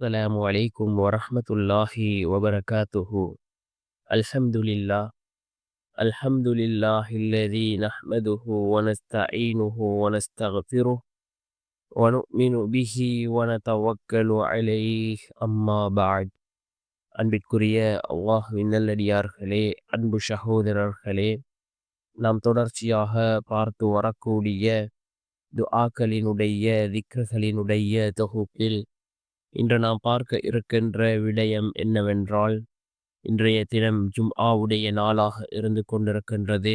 السلام عليكم ورحمة الله وبركاته. الحمد لله. الحمد لله الذي نحمده ونستعينه ونستغفره ونؤمن به ونتوكل عليه أما بعد. அன்பிற்குரிய அல்லாஹ்வின் நல்லடியார்களே, அன்பு சகோதரர்களே, நாம் தொடர்ச்சியாக பார்த்து வரக்கூடிய துஆக்களினுடைய திக்ருகளினுடைய தொகுப்பில் இன்று நாம் பார்க்க இருக்கின்ற விடயம் என்னவென்றால், இன்றைய தினம் ஜும்ஆவுடைய நாளாக இருந்து கொண்டிருக்கின்றது.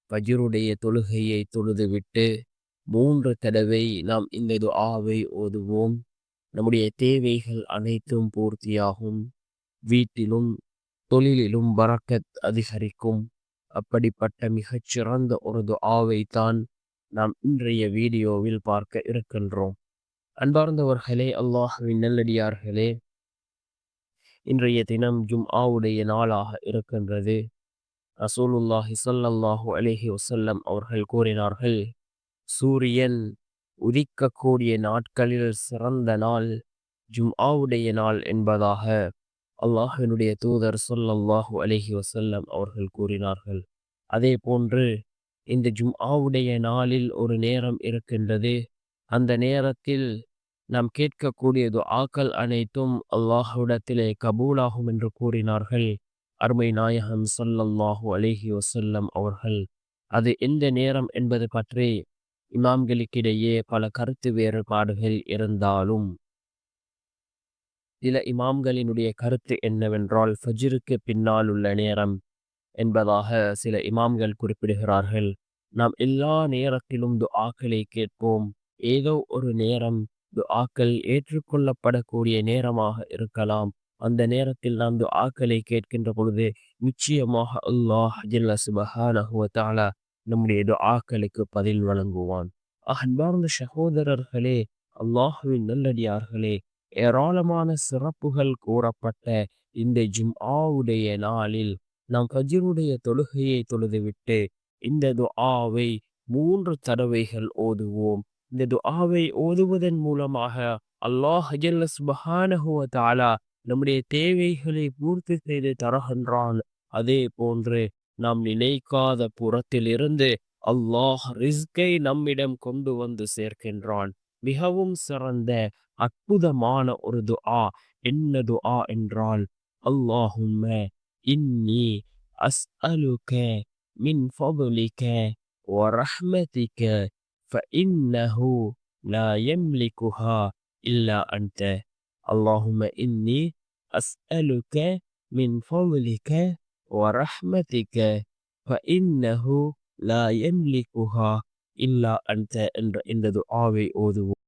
ஃபஜ்ருடைய தொழுகையை தொழுதுவிட்டு 3 தடவை நாம் இந்த துஆவை ஓதுவோம். நம்முடைய தேவைகள் அனைத்தும் பூர்த்தியாகும். வீட்டிலும் தொழிலிலும் பரக்கத் அதிகரிக்கும். அப்படிப்பட்ட மிகச்சிறந்த ஒரு துஆவை தான் நாம் இன்றைய வீடியோவில் பார்க்க இருக்கின்றோம். அன்பார்ந்தவர்களே, அல்லாஹ்வின் நல்லடியார்களே, இன்றைய தினம் ஜும்ஆவுடைய நாளாக இருக்கின்றது. ரசூலுல்லாஹி ஸல்லல்லாஹு அலைஹி வஸல்லம் அவர்கள் கூறினார்கள், சூரியன் உதிக்கக்கூடிய நாட்களில் சிறந்த நாள் ஜும்ஆவுடைய நாள் என்பதாக அல்லாஹ்வினுடைய தூதர் ஸல்லல்லாஹு அலைஹி வஸல்லம் அவர்கள் கூறினார்கள். அதே போன்று இந்த ஜும்ஆவுடைய நாளில் ஒரு நேரம் இருக்கின்றது. அந்த நேரத்தில் நாம் கேட்கக்கூடிய துஆக்கள் அனைத்தும் அல்லாஹ்விடத்திலே கபூலாகும் என்று கூறினார்கள் அருமை நாயகம் ஸல்லல்லாஹு அலைஹி வஸல்லம் அவர்கள். அது எந்த நேரம் என்பது பற்றி இமாம்களுக்கிடையே பல கருத்து வேறுபாடுகள் இருந்தாலும், சில இமாம்களினுடைய கருத்து என்னவென்றால் ஃபஜ்ருக்கு பின்னால் உள்ள நேரம் என்பதாக சில இமாம்கள் குறிப்பிடுகிறார்கள். நாம் எல்லா நேரத்திலும் துஆக்களை கேட்போம். ஏதோ ஒரு நேரம் துஆக்கள் ஏற்றுக்கொள்ளப்படக்கூடிய நேரமாக இருக்கலாம். அந்த நேரத்தில் நாம் துஆக்களை கேட்கின்ற பொழுது நிச்சயமாக அல்லாஹ் ஜல்ல சுப்ஹானஹு வ தஆலா நம்முடைய துஆக்களுக்கு பதில் வழங்குவான். அன்பார்ந்த சகோதரர்களே, அல்லாஹ்வின் நல்லடியார்களே, ஏராளமான சிறப்புகள் கூறப்பட்ட இந்த ஜும்ஆவுடைய நாளில் நாம் ஃபஜ்ருடைய தொழுகையை தொழுதுவிட்டு இந்த துஆவை 3 தடவைகள் ஓதுவோம். இந்த துஆவை ஓதுவதன் மூலமாக அல்லாஹ் ஜல்ல சுப்ஹானஹு வ தஆலா நம்முடைய தேவைகளை பூர்த்தி செய்து தருகின்றான். அதே போன்று நாம் நினைக்காத புறத்திலிருந்து அல்லாஹ் ரிஸ்கை நம்மிடம் கொண்டு வந்து சேர்க்கின்றான். மிகவும் சிறந்த அற்புதமான ஒரு துஆ. என்ன துஆ என்றால், அல்லாஹும்ம இன்னி அஸ்அலுக மின் ஃபضلிக வ ரஹ்மதிக فإنه لا يملكها إلا أنت. اللهم إني أسألك من فضلك ورحمتك فإنه لا يملكها إلا أنت என்ற இந்த துஆவை ஓதுவோம்.